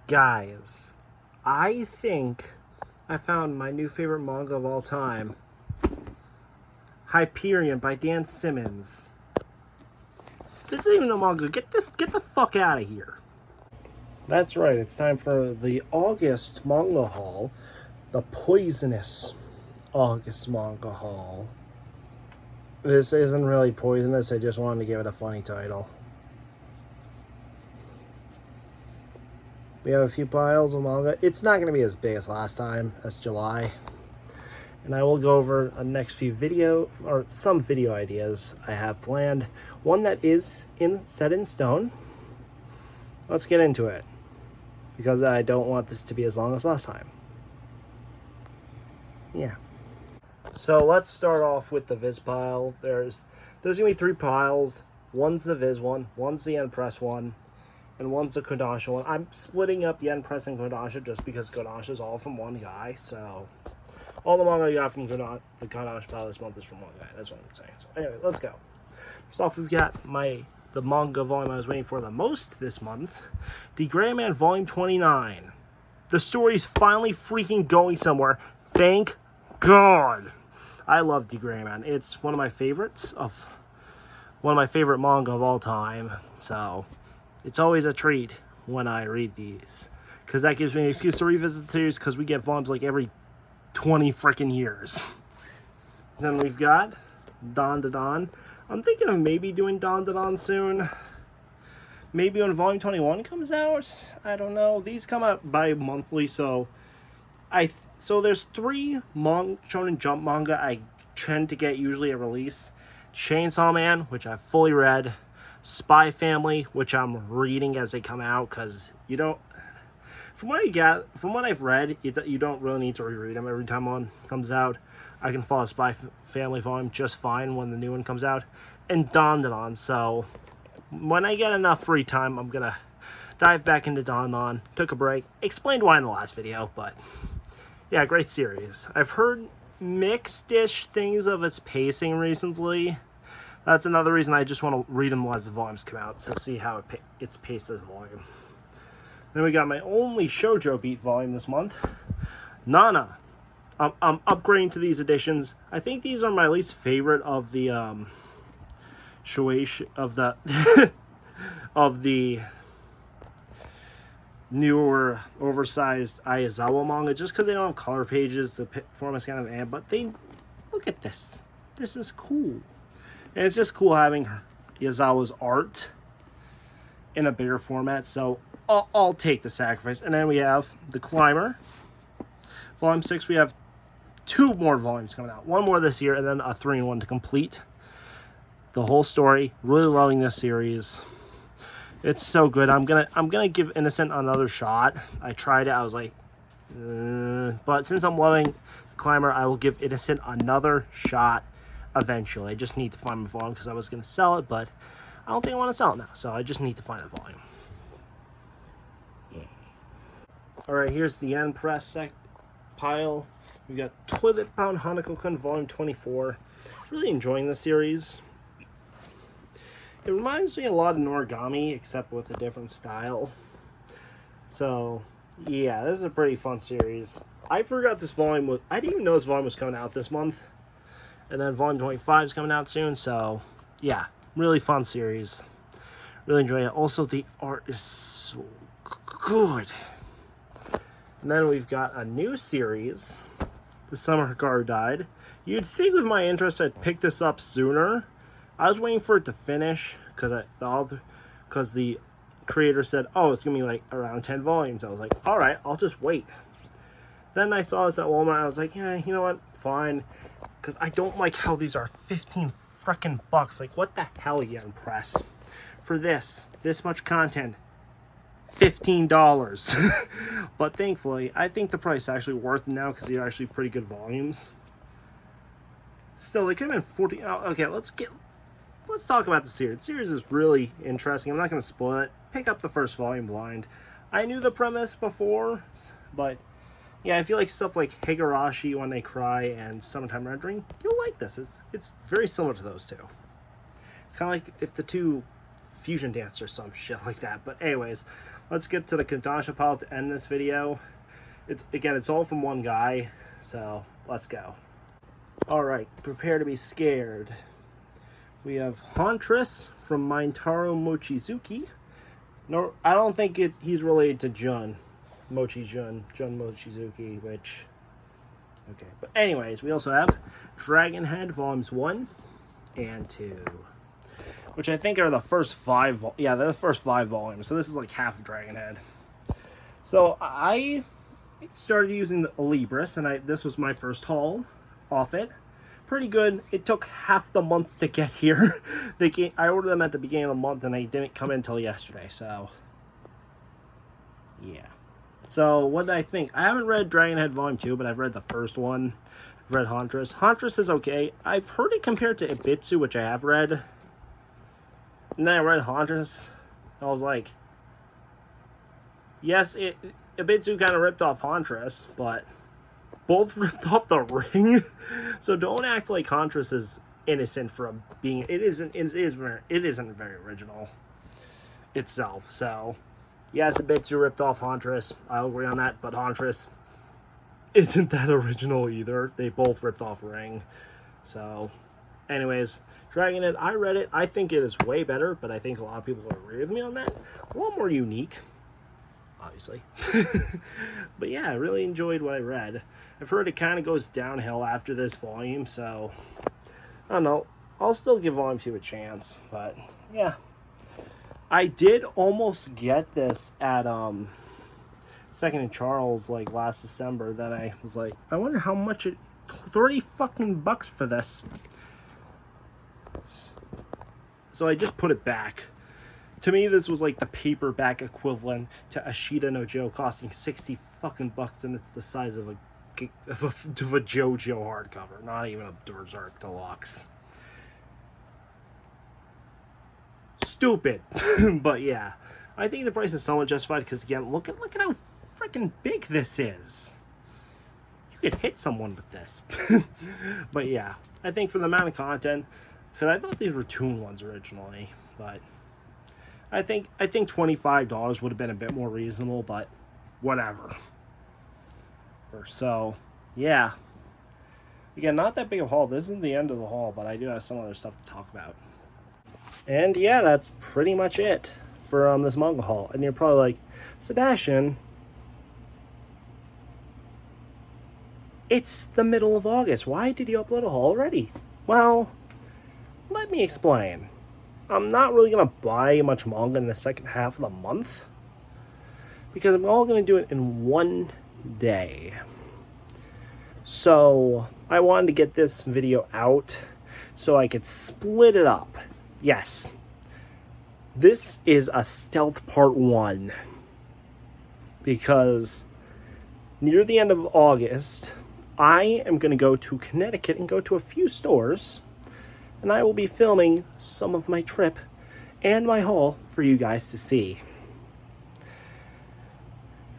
Guys, I think I found my new favorite manga of all time. Hyperion by Dan Simmons. This isn't even a manga. Get the fuck out of here. That's right, it's time for the August manga haul. The poisonous August manga haul. This isn't really poisonous, I just wanted to give it a funny title. We have a few piles of manga. It's not going to be as big as last time, as July. And I will go over a next few some video ideas I have planned. One that is set in stone. Let's get into it, because I don't want this to be as long as last time. Yeah. So let's start off with the Viz pile. There's gonna be 3 piles. One's the Viz one, one's the Yen Press one, and one's a Kodansha one. I'm splitting up Yen Press and Kodansha just because Kodansha is all from one guy. So all the manga I got from the Kodansha pile this month is from one guy. That's what I'm saying. So anyway, let's go. First off, we've got the manga volume I was waiting for the most this month, The Gray Man Volume 29. The story's finally freaking going somewhere. Thank God. I love The Gray Man. It's one of my favorite manga of all time. So it's always a treat when I read these, because that gives me an excuse to revisit the series, because we get volumes like every 20 freaking years. Then we've got Don to Don. I'm thinking of maybe doing Don to Don soon. Maybe when Volume 21 comes out. I don't know. These come out bi-monthly, so there's 3 Shonen Jump manga I tend to get usually at release. Chainsaw Man, which I've fully read. Spy Family, which I'm reading as they come out, because you don't... From what I've read, you don't really need to reread them every time one comes out. I can follow Spy Family volume just fine when the new one comes out. And Dandadan, so when I get enough free time, I'm gonna dive back into Dandadan. Took a break. Explained why in the last video, but yeah, great series. I've heard mixed-ish things of its pacing recently. That's another reason I just want to read them as the volumes come out, to see how it's paced as volume. Then we got my only Shoujo Beat volume this month, Nana. I'm upgrading to these editions. I think these are my least favorite of the of the newer oversized Aizawa manga, just because they don't have color pages. The format's kind of but they look at this. This is cool, and it's just cool having Aizawa's art in a bigger format. So I'll take the sacrifice. And then we have The Climber, Volume 6. We have 2 more volumes coming out. 1 more this year, and then a 3-in-1 to complete the whole story. Really loving this series. It's so good. I'm gonna give Innocent another shot. I tried it. I was like, but since I'm loving The Climber, I will give Innocent another shot eventually. I just need to find my volume, because I was gonna sell it, but I don't think I want to sell it now. So I just need to find a volume. Alright, here's the Yen Press pile. We got Toilet Bound Hanako-kun Volume 24. Really enjoying the series. It reminds me a lot of Noragami, except with a different style. So, yeah, this is a pretty fun series. I forgot this volume I didn't even know this volume was coming out this month. And then Volume 25 is coming out soon, so, yeah, really fun series. Really enjoy it. Also, the art is so good. And then we've got a new series, The Summer Hikaru Died. You'd think with my interest I'd pick this up sooner. I was waiting for it to finish, because the creator said, oh, it's going to be like around 10 volumes. I was like, alright, I'll just wait. Then I saw this at Walmart. I was like, yeah, you know what, fine. Because I don't like how these are 15 frickin' bucks. Like, what the hell, Yen Press? For this much content. $15. But thankfully, I think the price is actually worth it now, because they're actually pretty good volumes. Still, they could have been 14. Oh, okay, let's talk about the series. The series is really interesting. I'm not going to spoil it. Pick up the first volume blind. I knew the premise before, but yeah, I feel like stuff like Higurashi When They Cry and Summertime Rendering, you'll like this. It's very similar to those two. It's kind of like if the two fusion dancers or some shit like that. But anyways, let's get to the Kodansha pile to end this video. It's all from one guy, so let's go. Alright, prepare to be scared. We have Huntress from Mintaro Mochizuki. No, I don't think he's related to Jun Mochizuki, which... Okay, but anyways, we also have Dragon Head Volumes 1 and 2. Which I think are the first 5... Yeah, they're the first 5 volumes, so this is like half of Dragon Head. So, I started using the Libris, and this was my first haul off it. Pretty good. It took half the month to get here. I ordered them at the beginning of the month, and they didn't come in until yesterday, so... Yeah. So, what did I think? I haven't read Dragon Head Volume 2, but I've read the first one. I've read Huntress. Huntress is okay. I've heard it compared to Ibitsu, which I have read. And then I read Huntress. I was like... Yes, Ibitsu kind of ripped off Huntress, but... both ripped off the ring. So don't act like Huntress is innocent from being... It isn't very original itself, so... Yes, Ibitsu ripped off Huntress. I'll agree on that, but Huntress isn't that original either. They both ripped off Ring. So, anyways, Dragon Head, I read it. I think it is way better, but I think a lot of people will agree with me on that. A lot more unique, obviously. But yeah, I really enjoyed what I read. I've heard it kind of goes downhill after this volume, so I don't know. I'll still give Volume 2 a chance, but yeah. I did almost get this at Second and Charles like last December. Then I was like, I wonder how much it... 30 fucking bucks for this. So I just put it back. To me, this was like the paperback equivalent to Ashita no Joe costing 60 fucking bucks, and it's the size of a JoJo hardcover, not even a Berserk Deluxe. Stupid. But yeah, I think the price is somewhat justified because, again, look at how freaking big this is. You could hit someone with this. But yeah, I think for the amount of content, because I thought these were Toon ones originally, but I think $25 would have been a bit more reasonable, but whatever. So yeah, again, not that big of a haul. This isn't the end of the haul, but I do have some other stuff to talk about. And yeah, that's pretty much it for this manga haul. And you're probably like, Sebastian, it's the middle of August. Why did you upload a haul already? Well, let me explain. I'm not really going to buy much manga in the second half of the month, because I'm all going to do it in one day. So I wanted to get this video out so I could split it up. Yes, this is a stealth part 1, because near the end of August, I am going to go to Connecticut and go to a few stores, and I will be filming some of my trip and my haul for you guys to see.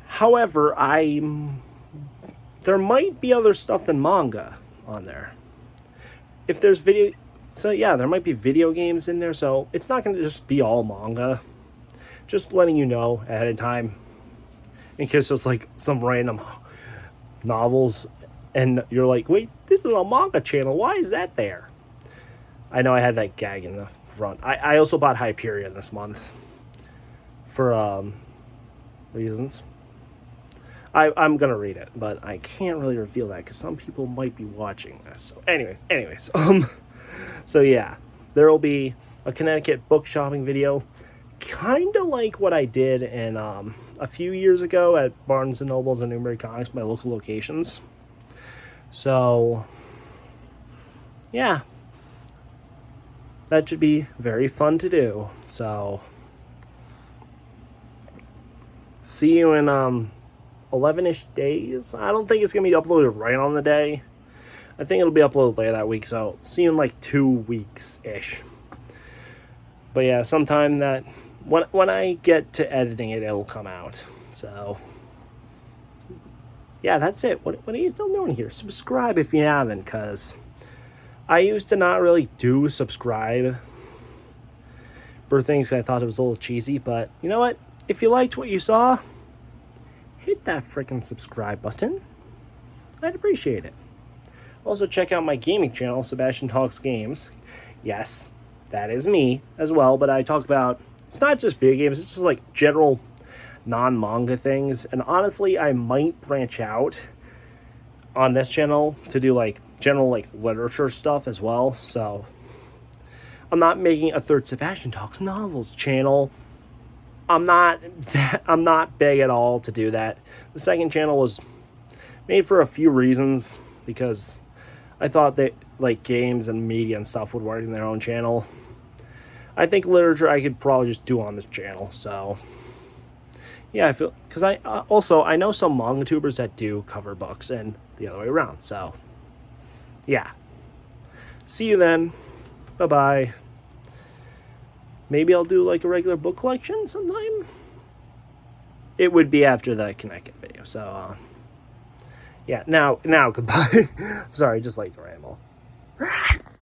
However, there might be other stuff than manga on there. If there's video... So yeah, there might be video games in there, so it's not going to just be all manga. Just letting you know ahead of time, in case there's like some random novels, and you're like, wait, this is a manga channel, why is that there? I know I had that gag in the front. I also bought Hyperion this month, for reasons. I'm going to read it, but I can't really reveal that, because some people might be watching this. So anyways, so yeah, there will be a Connecticut book shopping video, kind of like what I did in a few years ago at Barnes & Nobles and Newbury Comics, my local locations. So yeah, that should be very fun to do. So see you in 11-ish days. I don't think it's going to be uploaded right on the day. I think it'll be uploaded later that week, so see you in like 2 weeks-ish. But yeah, sometime that... When I get to editing it, it'll come out. So yeah, that's it. What are you still doing here? Subscribe if you haven't, because I used to not really do subscribe for things I thought it was a little cheesy, but you know what? if you liked what you saw, hit that freaking subscribe button. I'd appreciate it. Also, check out my gaming channel, Sebastian Talks Games. Yes, that is me as well, but I talk about, it's not just video games, it's just like general non-manga things. And honestly, I might branch out on this channel to do like general like literature stuff as well. So I'm not making a third Sebastian Talks Novels channel. I'm not big at all to do that. The second channel was made for a few reasons, because I thought that like games and media and stuff would work in their own channel. I think literature I could probably just do on this channel. So yeah, I feel, because I know some manga tubers that do cover books and the other way around. So yeah, see you then. Bye bye. Maybe I'll do like a regular book collection sometime. It would be after the Connecticut video. So yeah, now goodbye. Sorry, just like to ramble.